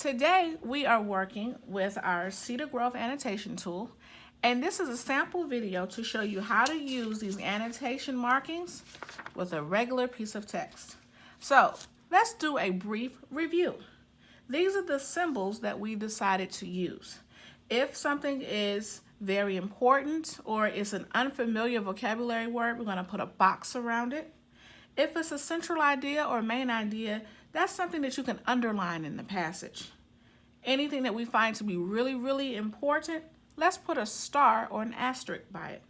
Today we are working with our Cedar Grove annotation tool, and this is a sample video to show you how to use these annotation markings with a regular piece of text. So let's do a brief review. These are the symbols that we decided to use. If something is very important or it's an unfamiliar vocabulary word, we're going to put a box around it. If it's a central idea or main idea, that's something that you can underline in the passage. Anything that we find to be really important, let's put a star or an asterisk by it.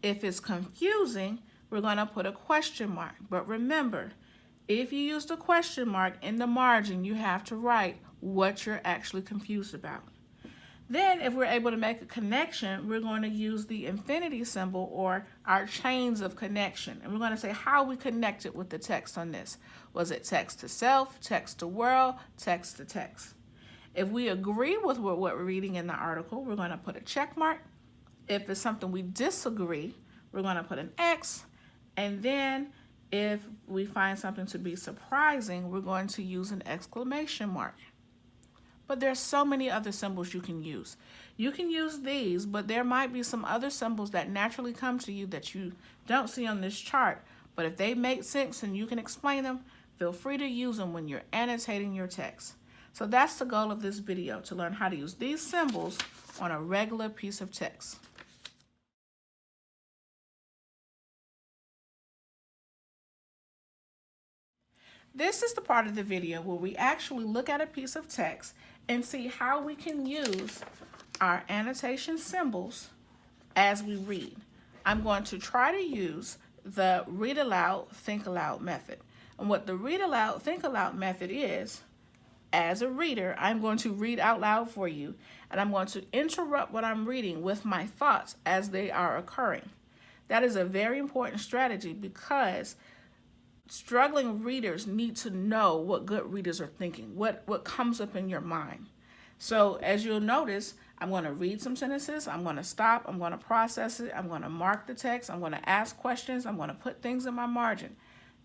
If it's confusing, we're going to put a question mark. But remember, if you use the question mark in the margin, you have to write what you're actually confused about. Then if we're able to make a connection, we're going to use the infinity symbol or our chains of connection. And we're going to say how we connected with the text on this. Was it text to self, text to world, text to text? If we agree with what we're reading in the article, we're going to put a check mark. If it's something we disagree, we're going to put an X. And then if we find something to be surprising, we're going to use an exclamation mark. But there's so many other symbols you can use. You can use these, but there might be some other symbols that naturally come to you that you don't see on this chart. But if they make sense and you can explain them, feel free to use them when you're annotating your text. So that's the goal of this video, to learn how to use these symbols on a regular piece of text. This is the part of the video where we actually look at a piece of text and see how we can use our annotation symbols as we read. I'm going to try to use the read aloud, think aloud method. And what the read aloud, think aloud method is, as a reader, I'm going to read out loud for you, and I'm going to interrupt what I'm reading with my thoughts as they are occurring. That is a very important strategy because struggling readers need to know what good readers are thinking, what comes up in your mind. So as you'll notice, I'm going to read some sentences, I'm going to stop, I'm going to process it, I'm going to mark the text, I'm going to ask questions, I'm going to put things in my margin.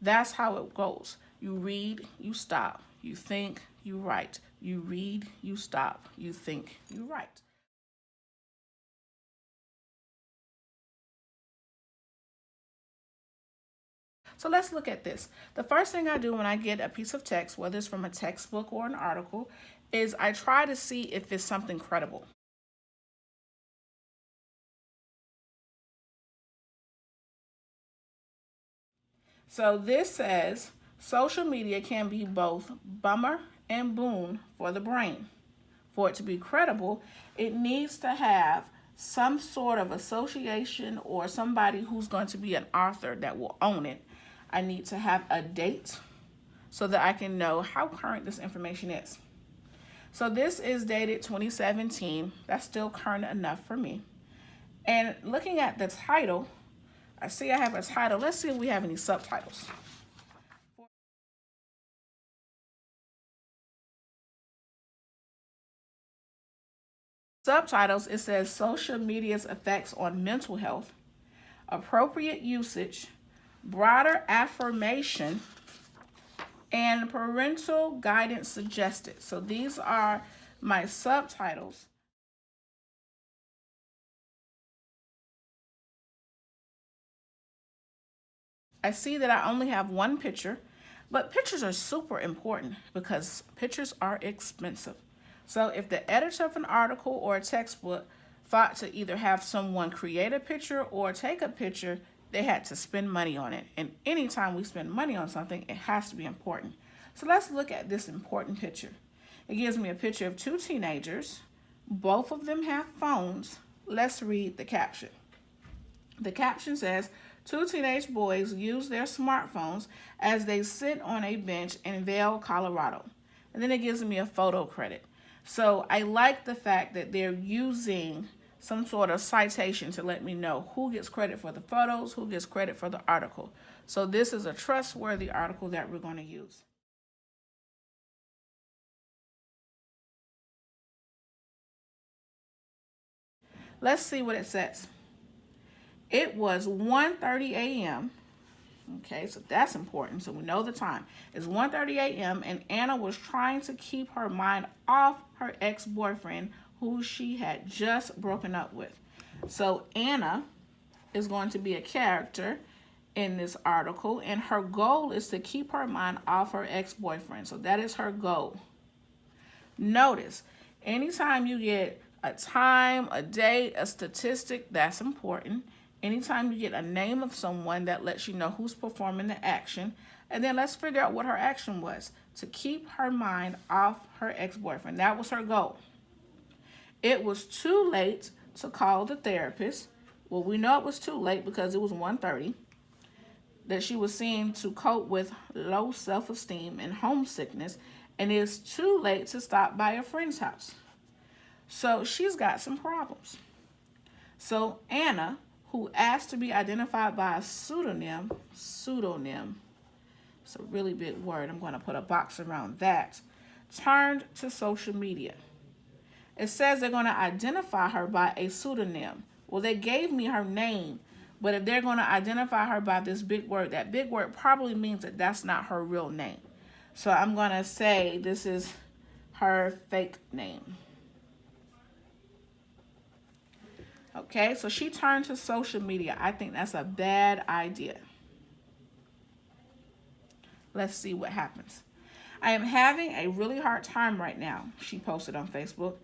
That's how it goes. You read, you stop, you think, you write. You read, you stop, you think, you write. So let's look at this. The first thing I do when I get a piece of text, whether it's from a textbook or an article, is I try to see if it's something credible. So this says, social media can be both bummer and boon for the brain. For it to be credible, it needs to have some sort of association or somebody who's going to be an author that will own it. I need to have a date so that I can know how current this information is. So this is dated 2017. That's still current enough for me. And looking at the title, I see I have a title. Let's see if we have any subtitles. Subtitles, it says social media's effects on mental health, appropriate usage, broader affirmation, and parental guidance suggested. So these are my subtitles. I see that I only have one picture, but pictures are super important because pictures are expensive. So if the editor of an article or a textbook thought to either have someone create a picture or take a picture, they had to spend money on it. And anytime we spend money on something, it has to be important. So let's look at this important picture. It gives me a picture of two teenagers. Both of them have phones. Let's read the caption. The caption says, two teenage boys use their smartphones as they sit on a bench in Vail, Colorado. And then it gives me a photo credit. So I like the fact that they're using some sort of citation to let me know who gets credit for the photos, who gets credit for the article. So this is a trustworthy article that we're going to use. Let's see what it says. It was 1:30 a.m. Okay, so that's important. So we know the time. It's 1:30 a.m. and Anna was trying to keep her mind off her ex-boyfriend who she had just broken up with. So Anna is going to be a character in this article, and her goal is to keep her mind off her ex-boyfriend. So that is her goal. Notice, anytime you get a time, a date, a statistic, that's important. Anytime you get a name of someone, that lets you know who's performing the action. And then let's figure out what her action was: to keep her mind off her ex-boyfriend. That was her goal. It was too late to call the therapist. Well, we know it was too late because it was 1:30 that she was seeing to cope with low self-esteem and homesickness, and it's too late to stop by a friend's house. So she's got some problems. So Anna, who asked to be identified by a pseudonym, it's a really big word, I'm going to put a box around that, turned to social media. It says they're going to identify her by a pseudonym. Well, they gave me her name, but if they're going to identify her by this big word, that big word probably means that that's not her real name. So I'm going to say this is her fake name. Okay, so she turned to social media. I think that's a bad idea. Let's see what happens. I am having a really hard time right now, she posted on Facebook.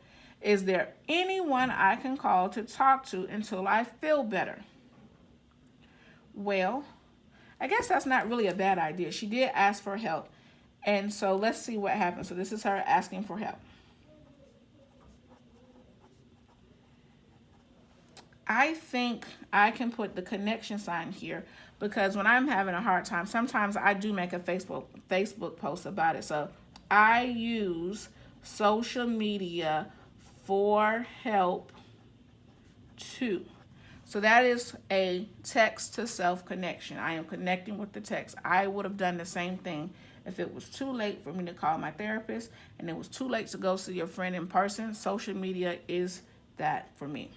Is there anyone I can call to talk to until I feel better? Well, I guess that's not really a bad idea. She did ask for help. And so let's see what happens. So this is her asking for help. I think I can put the connection sign here because when I'm having a hard time, sometimes I do make a Facebook post about it. So I use social media for help too. So that is a text to self connection. I am connecting with the text. I would have done the same thing if it was too late for me to call my therapist and it was too late to go see your friend in person. Social media is that for me.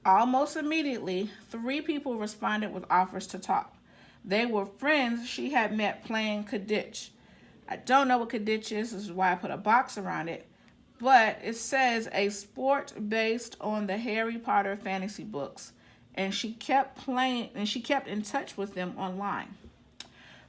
Almost immediately, 3 people responded with offers to talk. They were friends she had met playing Quidditch. I don't know what Quidditch is. This is why I put a box around it. But it says a sport based on the Harry Potter fantasy books. And she kept playing, and she kept in touch with them online.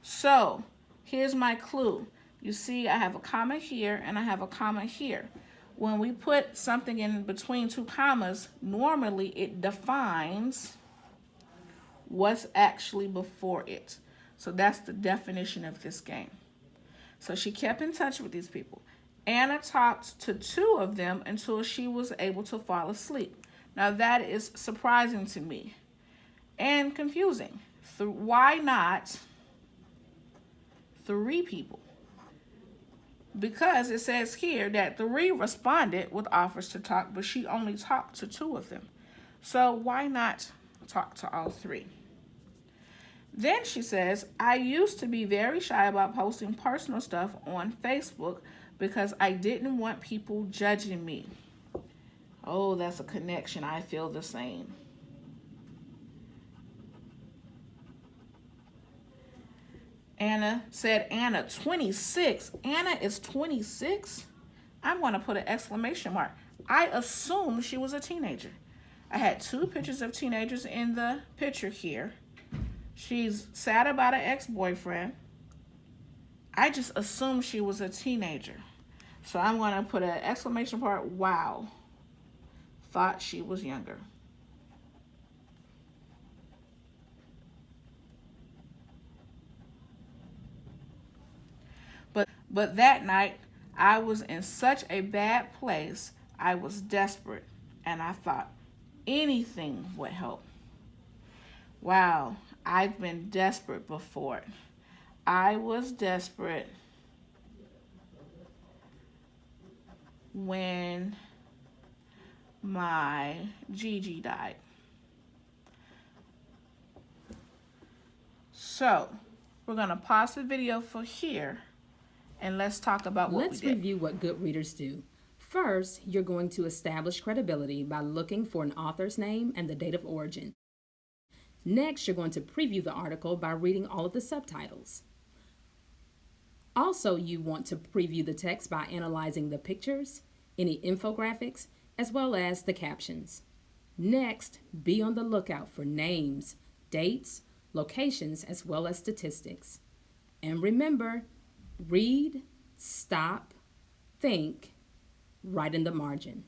So here's my clue. You see, I have a comma here and I have a comma here. When we put something in between 2 commas, normally it defines what's actually before it. So that's the definition of this game. So she kept in touch with these people. Anna talked to 2 of them until she was able to fall asleep. Now that is surprising to me and confusing. Why not 3 people? Because it says here that 3 responded with offers to talk, but she only talked to 2 of them. So why not talk to all 3? Then she says, I used to be very shy about posting personal stuff on Facebook because I didn't want people judging me. Oh, that's a connection. I feel the same. Anna said, Anna, 26. Anna is 26? I'm going to put an exclamation mark. I assumed she was a teenager. I had 2 pictures of teenagers in the picture here. She's sad about an ex-boyfriend. I just assumed she was a teenager. So I'm going to put an exclamation mark. Wow. Thought she was younger. But that night, I was in such a bad place. I was desperate, and I thought anything would help. Wow, I've been desperate before. I was desperate when my Gigi died. So, we're going to pause the video for here. And let's talk about what Let's we did. review what good readers do. First, you're going to establish credibility by looking for an author's name and the date of origin. Next, you're going to preview the article by reading all of the subtitles. Also, you want to preview the text by analyzing the pictures, any infographics, as well as the captions. Next, be on the lookout for names, dates, locations, as well as statistics. And remember, read, stop, think, write in the margin.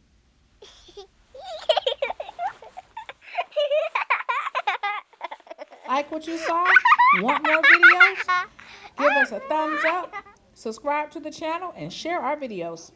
Like what you saw? Want more videos? Give us a thumbs up, subscribe to the channel, and share our videos.